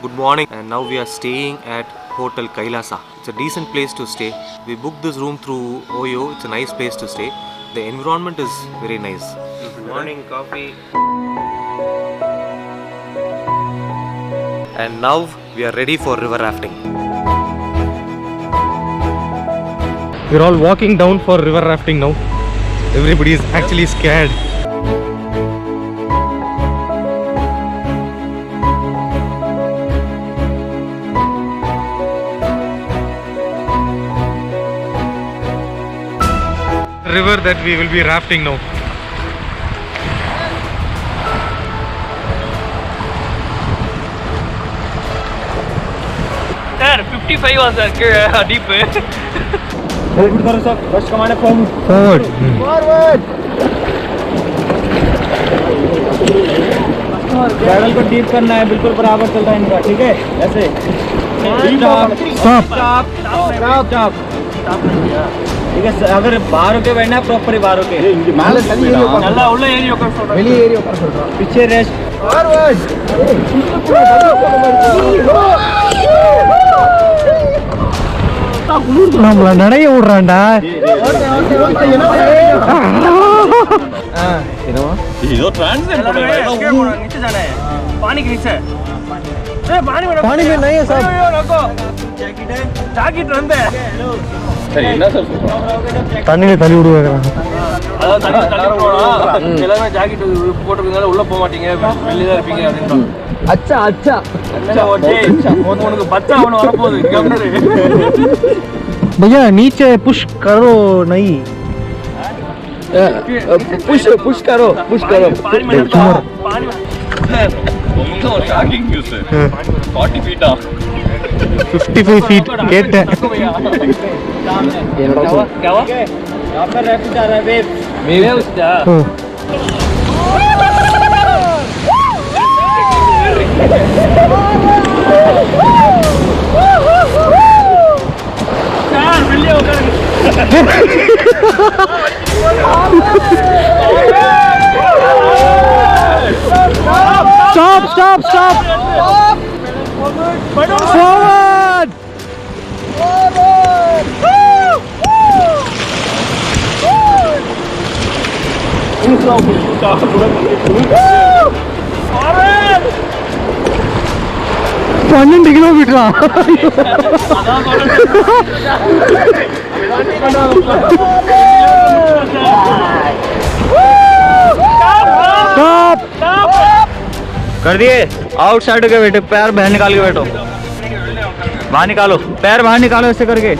good morning, and now we are staying at Hotel Kailasa. It's a decent place to stay. We booked this room through Oyo. It's a nice place to stay. The environment is very nice. Good morning, coffee. And now we are ready for river rafting. We're all walking down for river rafting now. Everybody is actually scared. River that we will be rafting now. Sir, 55 was deep. Good करो sir, first command है Forward. Forward. Pedal को deep करना है, बिल्कुल बराबर चलता है इनका, ठीक है? ऐसे स्टॉप। ठीक है, अगर बाहर होके बैठना है प्रॉपर बाहर होके पीछे रेस्ट நம்மள நடைய விடுறான்டா इधर ट्रांसलेट नीचे जाना है पानी के नीचे पानी में नहीं है सब ஜாக்கெட் வந்து தண்ணியில தள்ளி விடுவாங்க எல்லாமே ஜாக்கெட் போட்டுருக்கனால உள்ள போக மாட்டீங்க வெளியே தான் இருப்பீங்க அப்படின்னு अच्छा अच्छा உனக்கு பச்சா ஒன்று வரப்போகுது भैया नीचे पुश करो नहीं पुश करो पानी में पानी ट्रैकिंग न्यूज़ 40 फीट 55 फीट கேட்டேன் क्या हुआ यहाँ पर रैपिड आ रहा है वेव्स Stop! Forward! பன்னெண்டு கிலோமீட்டரா कर दिए आउट साइड के बैठे पैर बाहर निकाल के बैठो बाहर निकालो पैर बाहर निकालो ऐसे करके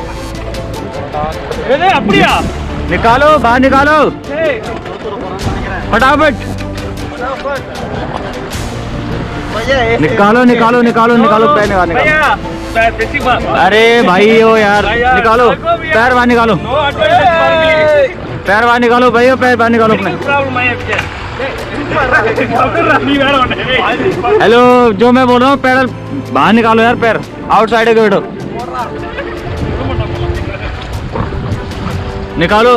அப்படியா निकालो बाहर निकालो फटाफट निकालो पैर निकालो अरे भाई ओ यार निकालो पैर बाहर निकालो भाई पैर बाहर निकालो अपने हेलो जो मैं बोल रहा हूँ पैर बाहर निकालो यार पैर आउट साइड के बैठो निकालो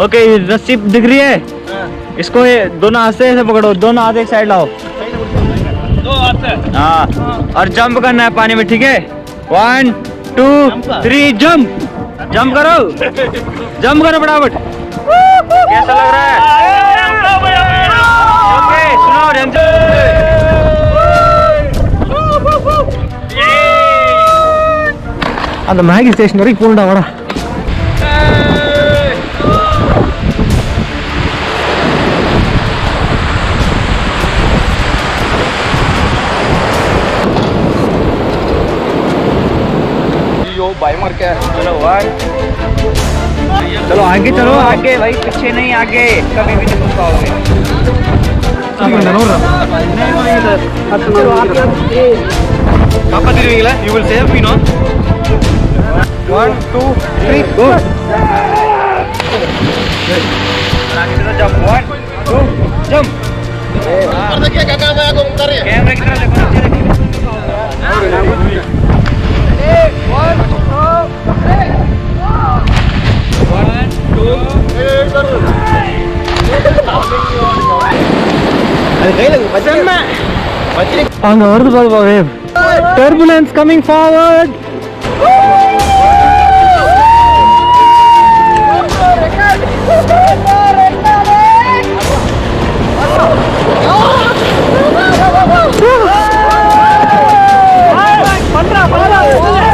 ओके रस्सी दिख रही है इसको दोनों हाथ से ऐसे पकड़ो दोनों हाथ एक साइड लाओ हाँ और जंप करना है पानी में ठीक है 1 2 3 जंप करो फटाफट कैसा लग रहा है ओके सुनो அந்த மேகி ஸ்டேஷன் வரைக்கும் போகணும்டா வாடா चलो आगे भाई पीछे नहीं आगे कभी भी नहीं पाओगे காப்பாத்திடுவீங்களா you will save me no 1 2 3 go jump 1 2 jump देखिए काका मैं आपको उतर रही है कैमरा की तरफ देखो அது கையில வச்சேன் அங்க வருது பாருப்பா wave. Turbulence coming forward.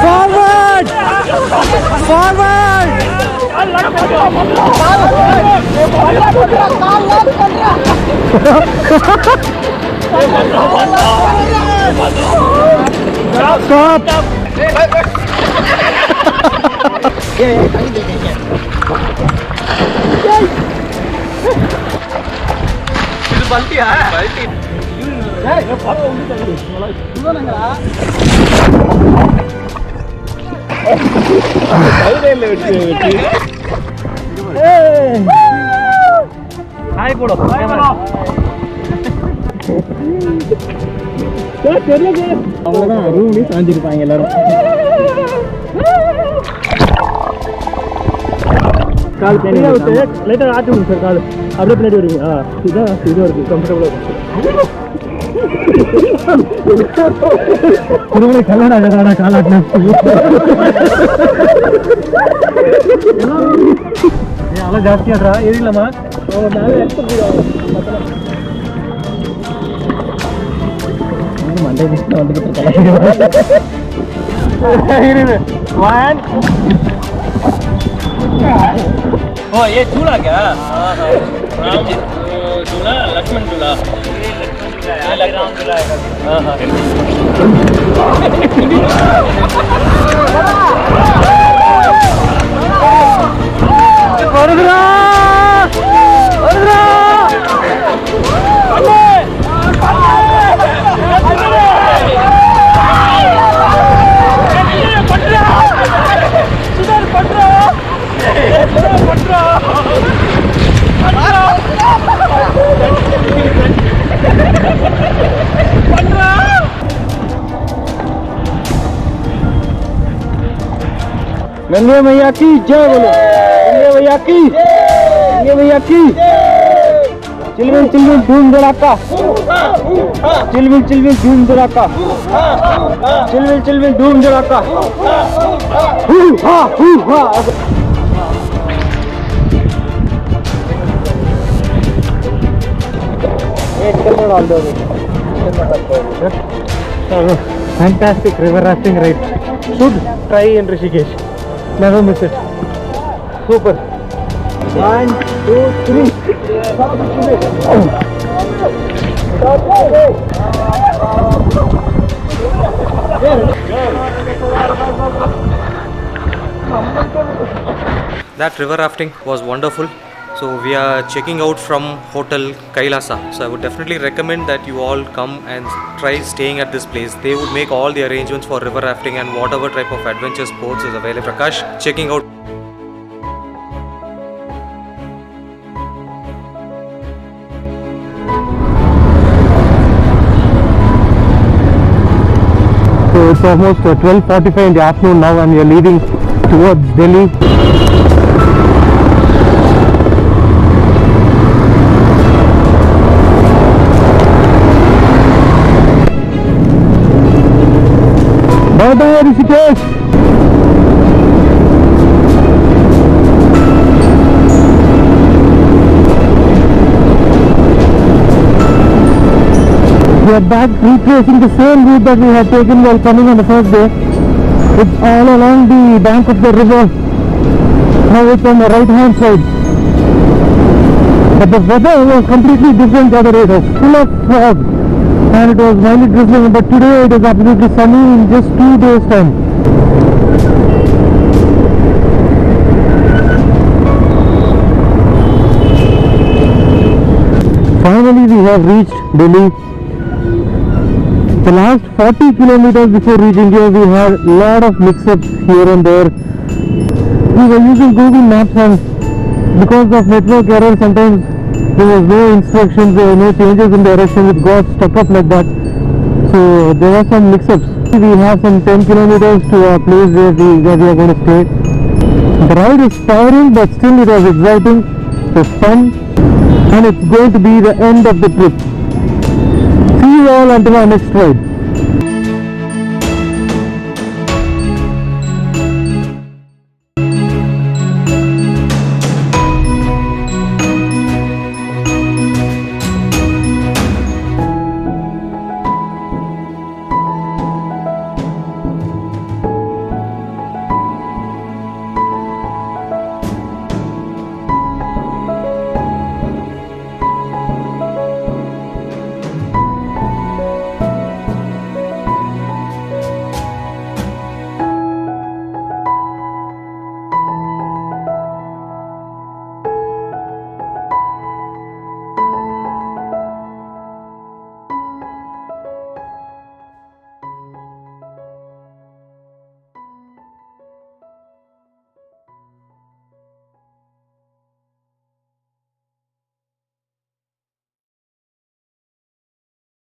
Forward. Forward. Stop. Hi போடு அவ்வளவுதான் ரூம்லயே சாஞ்சிருப்பாங்க எல்லாரும். கால் தனியா விட்டு லைட்டா ஆட்டி விடுங்க சார். கால் அப்படியே பின்னாடி வருவீங்க. இதுதான் இது இருக்கு கம்ஃபர்டபுளா இருக்கும். கல்யாணம் ஆகாதா காலாட்டினா அவ்வளோ ஜாஸ்தியாடுறா எரியலமா மண்டை வந்துட்டு ओ ये चूल्हा क्या राम चूल्हा लक्ष्मण चूल्हा ये राम चूल्हा है हाँ हाँ गंगे मैया की जय बोलो. गंगे मैया की, गंगे मैया की. चिलमिल चिलमिल धूम धड़ाका, चिलमिल चिलमिल धूम धड़ाका, चिलमिल चिलमिल धूम धड़ाका. हू हा हू हा. Fantastic river rafting ride. Should try in Rishikesh. Never miss it. Super. 1, 2, 3. That river rafting was wonderful. So we are checking out from Hotel Kailasa. So I would definitely recommend that you all come and try staying at this place. They would make all the arrangements for river rafting and whatever type of adventure sports is available. Prakash, checking out. So it's almost 12:45 in the afternoon now and we are leaving towards Delhi. Bye bye Rishikesh. We are back retracing the same route that we had taken while coming on the first day. It's all along the bank of the river. Now it's on the right hand side. But the weather was completely different the other day. It was full of fog and it was mildly drizzling, but today it is absolutely sunny in just 2 days time. Finally we have reached Delhi. The last 40 kilometers before reaching here we had a lot of mix-ups here and there. We were using Google Maps and because of network error sometimes there was no instructions, there were no changes in direction, it got stuck up like that. So there were some mix-ups. We have some 10 kilometers to a place where we are going to stay. The ride is tiring but still it was exciting, it was fun and it's going to be the end of the trip. See you all until our next ride.